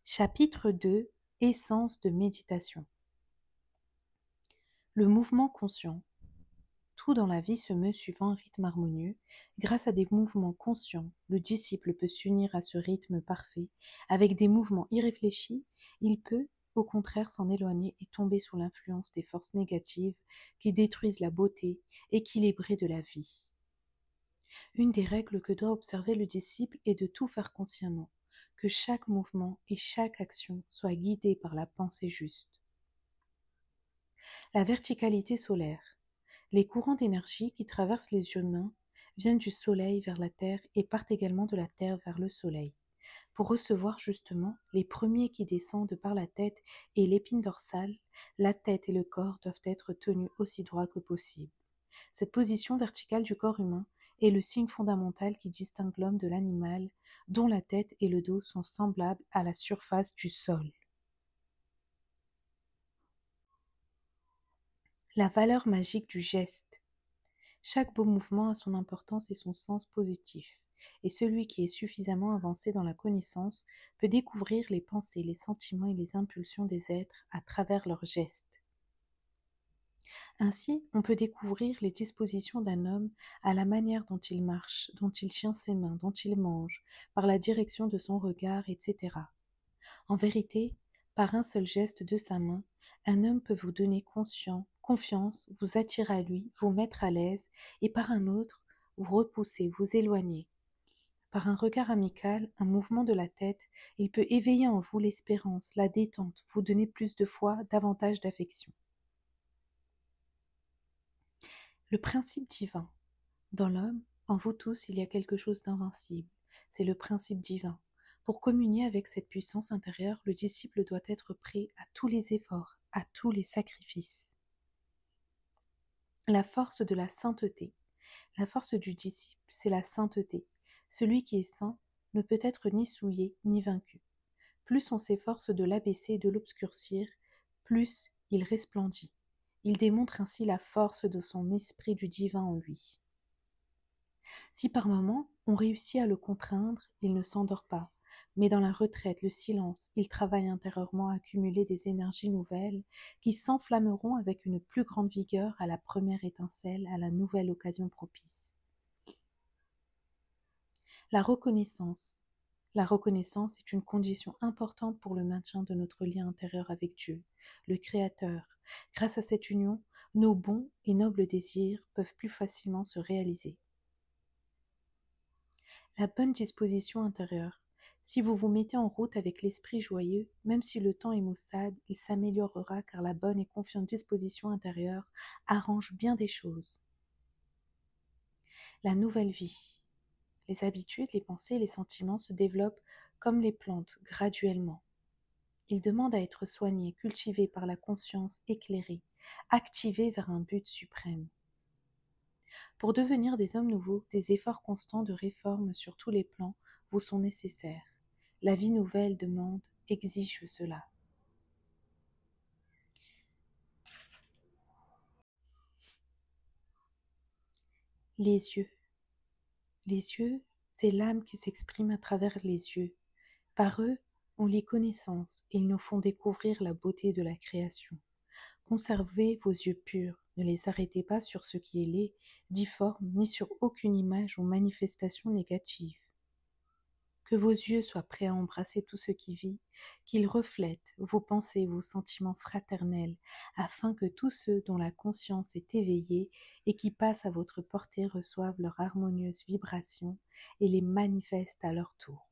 Chapitre 2. Essence de méditation. Le mouvement conscient. Tout dans la vie se meut suivant un rythme harmonieux. Grâce à des mouvements conscients, le disciple peut s'unir à ce rythme parfait. Avec des mouvements irréfléchis, il peut, au contraire, s'en éloigner et tomber sous l'influence des forces négatives qui détruisent la beauté équilibrée de la vie. Une des règles que doit observer le disciple est de tout faire consciemment, que chaque mouvement et chaque action soient guidés par la pensée juste. La verticalité solaire. Les courants d'énergie qui traversent les humains viennent du soleil vers la terre et partent également de la terre vers le soleil. Pour recevoir justement les premiers qui descendent par la tête et l'épine dorsale, la tête et le corps doivent être tenus aussi droits que possible. Cette position verticale du corps humain est le signe fondamental qui distingue l'homme de l'animal, dont la tête et le dos sont semblables à la surface du sol. La valeur magique du geste. Chaque beau mouvement a son importance et son sens positif, et celui qui est suffisamment avancé dans la connaissance peut découvrir les pensées, les sentiments et les impulsions des êtres à travers leurs gestes. Ainsi, on peut découvrir les dispositions d'un homme à la manière dont il marche, dont il tient ses mains, dont il mange, par la direction de son regard, etc. En vérité, par un seul geste de sa main, un homme peut vous donner confiance, vous attirer à lui, vous mettre à l'aise, et par un autre, vous repousser, vous éloigner. Par un regard amical, un mouvement de la tête, il peut éveiller en vous l'espérance, la détente, vous donner plus de foi, davantage d'affection. Le principe divin. Dans l'homme, en vous tous, il y a quelque chose d'invincible. C'est le principe divin. Pour communier avec cette puissance intérieure, le disciple doit être prêt à tous les efforts, à tous les sacrifices. La force de la sainteté. La force du disciple, c'est la sainteté. Celui qui est saint ne peut être ni souillé ni vaincu. Plus on s'efforce de l'abaisser et de l'obscurcir, plus il resplendit. Il démontre ainsi la force de son esprit du divin en lui. Si par moments on réussit à le contraindre, il ne s'endort pas, mais dans la retraite, le silence, il travaille intérieurement à accumuler des énergies nouvelles qui s'enflammeront avec une plus grande vigueur à la première étincelle, à la nouvelle occasion propice. La reconnaissance. La reconnaissance est une condition importante pour le maintien de notre lien intérieur avec Dieu, le Créateur. Grâce à cette union, nos bons et nobles désirs peuvent plus facilement se réaliser. La bonne disposition intérieure. Si vous vous mettez en route avec l'esprit joyeux, même si le temps est maussade, il s'améliorera car la bonne et confiante disposition intérieure arrange bien des choses. La nouvelle vie. Les habitudes, les pensées et les sentiments se développent comme les plantes, graduellement. Ils demandent à être soignés, cultivés par la conscience éclairée, activés vers un but suprême. Pour devenir des hommes nouveaux, des efforts constants de réforme sur tous les plans vous sont nécessaires. La vie nouvelle demande, exige cela. Les yeux. Les yeux, c'est l'âme qui s'exprime à travers les yeux. Par eux, on lit connaissance et ils nous font découvrir la beauté de la création. Conservez vos yeux purs, ne les arrêtez pas sur ce qui est laid, difforme, ni sur aucune image ou manifestation négative. Que vos yeux soient prêts à embrasser tout ce qui vit, qu'ils reflètent vos pensées, vos sentiments fraternels, afin que tous ceux dont la conscience est éveillée et qui passent à votre portée reçoivent leur harmonieuse vibration et les manifestent à leur tour.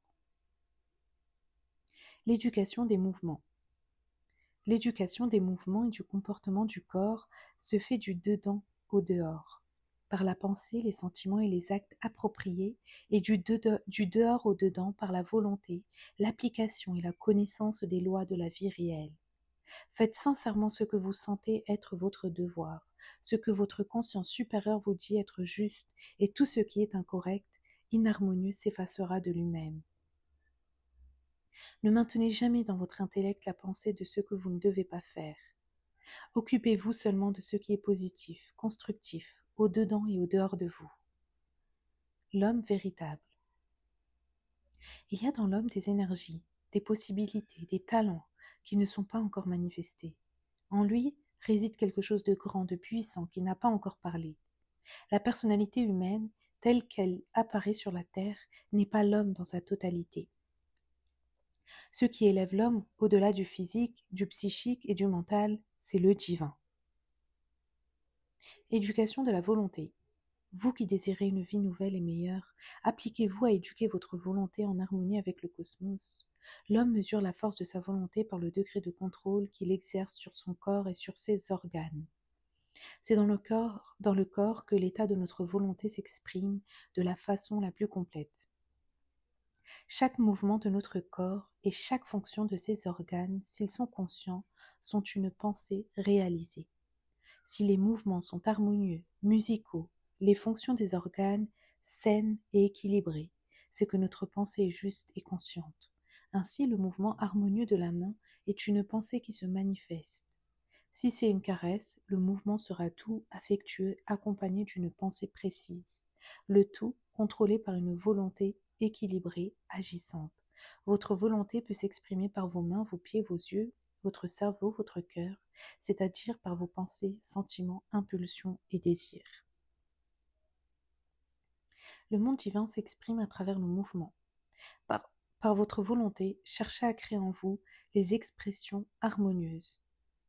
L'éducation des mouvements. L'éducation des mouvements et du comportement du corps se fait du dedans au dehors, par la pensée, les sentiments et les actes appropriés, et du dehors au dedans par la volonté, l'application et la connaissance des lois de la vie réelle. Faites sincèrement ce que vous sentez être votre devoir, ce que votre conscience supérieure vous dit être juste, et tout ce qui est incorrect, inharmonieux s'effacera de lui-même. Ne maintenez jamais dans votre intellect la pensée de ce que vous ne devez pas faire. Occupez-vous seulement de ce qui est positif, constructif, au-dedans et au-dehors de vous. L'homme véritable. Il y a dans l'homme des énergies, des possibilités, des talents qui ne sont pas encore manifestés. En lui réside quelque chose de grand, de puissant, qui n'a pas encore parlé. La personnalité humaine, telle qu'elle apparaît sur la terre, n'est pas l'homme dans sa totalité. Ce qui élève l'homme au-delà du physique, du psychique et du mental, c'est le divin. Éducation de la volonté. Vous qui désirez une vie nouvelle et meilleure, appliquez-vous à éduquer votre volonté en harmonie avec le cosmos. L'homme mesure la force de sa volonté par le degré de contrôle qu'il exerce sur son corps et sur ses organes. C'est dans le corps que l'état de notre volonté s'exprime de la façon la plus complète. Chaque mouvement de notre corps et chaque fonction de ses organes, s'ils sont conscients, sont une pensée réalisée. Si les mouvements sont harmonieux, musicaux, les fonctions des organes saines et équilibrées, c'est que notre pensée est juste et consciente. Ainsi, le mouvement harmonieux de la main est une pensée qui se manifeste. Si c'est une caresse, le mouvement sera tout affectueux, accompagné d'une pensée précise, le tout contrôlé par une volonté équilibrée, agissante. Votre volonté peut s'exprimer par vos mains, vos pieds, vos yeux, votre cerveau, votre cœur, c'est-à-dire par vos pensées, sentiments, impulsions et désirs. Le monde divin s'exprime à travers nos mouvements. Par votre volonté, cherchez à créer en vous les expressions harmonieuses.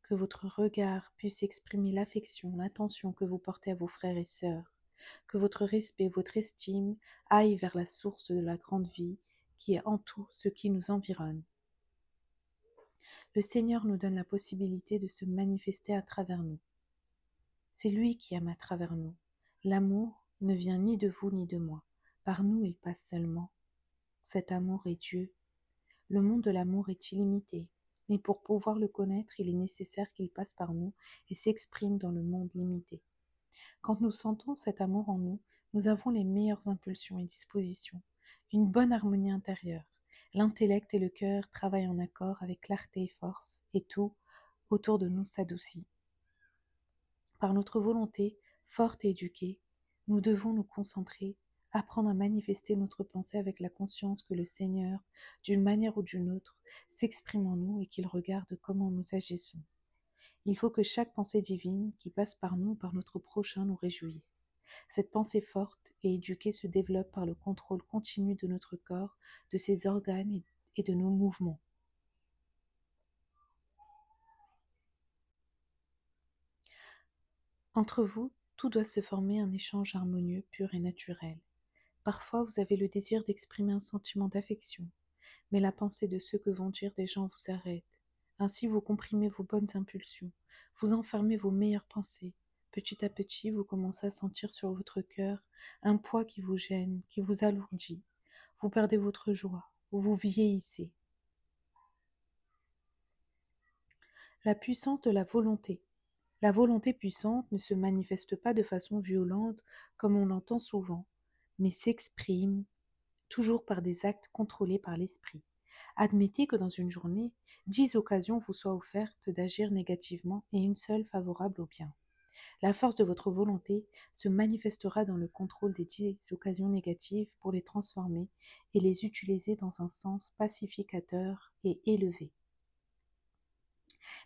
Que votre regard puisse exprimer l'affection, l'attention que vous portez à vos frères et sœurs. Que votre respect, votre estime aillent vers la source de la grande vie qui est en tout ce qui nous environne. Le Seigneur nous donne la possibilité de se manifester à travers nous. C'est lui qui aime à travers nous. L'amour ne vient ni de vous ni de moi. Par nous, il passe seulement. Cet amour est Dieu. Le monde de l'amour est illimité, mais pour pouvoir le connaître, il est nécessaire qu'il passe par nous et s'exprime dans le monde limité. Quand nous sentons cet amour en nous, nous avons les meilleures impulsions et dispositions, une bonne harmonie intérieure. L'intellect et le cœur travaillent en accord avec clarté et force, et tout autour de nous s'adoucit. Par notre volonté, forte et éduquée, nous devons nous concentrer, apprendre à manifester notre pensée avec la conscience que le Seigneur, d'une manière ou d'une autre, s'exprime en nous et qu'il regarde comment nous agissons. Il faut que chaque pensée divine qui passe par nous ou par notre prochain nous réjouisse. Cette pensée forte et éduquée se développe par le contrôle continu de notre corps, de ses organes et de nos mouvements. Entre vous, tout doit se former un échange harmonieux, pur et naturel. Parfois, vous avez le désir d'exprimer un sentiment d'affection, mais la pensée de ce que vont dire des gens vous arrête. Ainsi, vous comprimez vos bonnes impulsions, vous enfermez vos meilleures pensées. Petit à petit, vous commencez à sentir sur votre cœur un poids qui vous gêne, qui vous alourdit. Vous perdez votre joie, vous vieillissez. La puissance de la volonté. La volonté puissante ne se manifeste pas de façon violente comme on l'entend souvent, mais s'exprime toujours par des actes contrôlés par l'esprit. Admettez que dans une journée, 10 occasions vous soient offertes d'agir négativement et une seule favorable au bien. La force de votre volonté se manifestera dans le contrôle des 10 occasions négatives pour les transformer et les utiliser dans un sens pacificateur et élevé.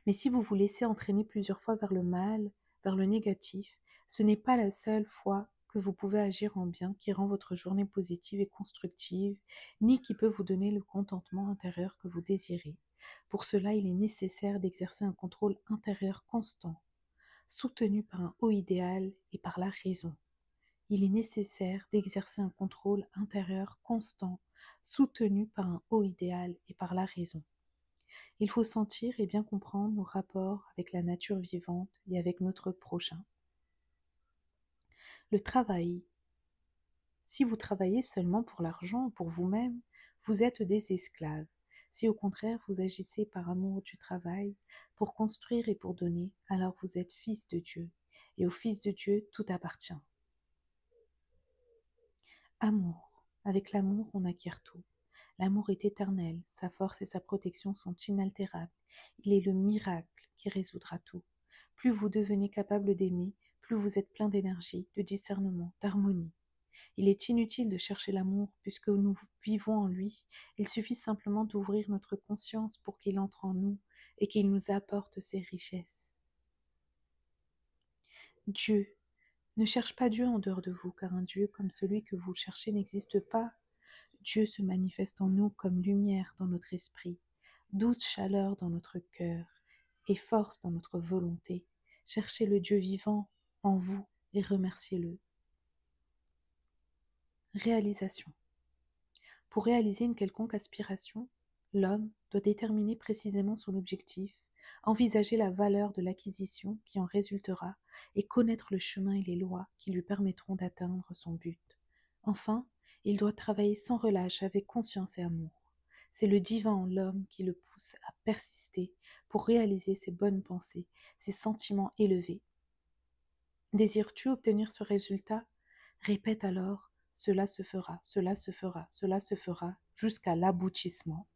Mais si vous vous laissez entraîner plusieurs fois vers le mal, vers le négatif, ce n'est pas la seule fois que vous pouvez agir en bien qui rend votre journée positive et constructive, ni qui peut vous donner le contentement intérieur que vous désirez. Pour cela, il est nécessaire d'exercer un contrôle intérieur constant, soutenu par un haut idéal et par la raison. Il est nécessaire d'exercer un contrôle intérieur constant, soutenu par un haut idéal et par la raison. Il faut sentir et bien comprendre nos rapports avec la nature vivante et avec notre prochain. Le travail. Si vous travaillez seulement pour l'argent, pour vous-même, vous êtes des esclaves. Si au contraire vous agissez par amour du travail, pour construire et pour donner, alors vous êtes fils de Dieu. Et au Fils de Dieu, tout appartient. Amour. Avec l'amour, on acquiert tout. L'amour est éternel, sa force et sa protection sont inaltérables. Il est le miracle qui résoudra tout. Plus vous devenez capable d'aimer, plus vous êtes plein d'énergie, de discernement, d'harmonie. Il est inutile de chercher l'amour puisque nous vivons en lui. Il suffit simplement d'ouvrir notre conscience pour qu'il entre en nous et qu'il nous apporte ses richesses. Dieu. Ne cherche pas Dieu en dehors de vous, car un Dieu comme celui que vous cherchez n'existe pas. Dieu se manifeste en nous comme lumière dans notre esprit, douce chaleur dans notre cœur et force dans notre volonté. Cherchez le Dieu vivant en vous et remerciez-le. Réalisation. Pour réaliser une quelconque aspiration, l'homme doit déterminer précisément son objectif, envisager la valeur de l'acquisition qui en résultera et connaître le chemin et les lois qui lui permettront d'atteindre son but. Enfin, il doit travailler sans relâche avec conscience et amour. C'est le divin en l'homme qui le pousse à persister pour réaliser ses bonnes pensées, ses sentiments élevés. Désires-tu obtenir ce résultat? Répète alors: cela se fera, cela se fera, cela se fera, jusqu'à l'aboutissement.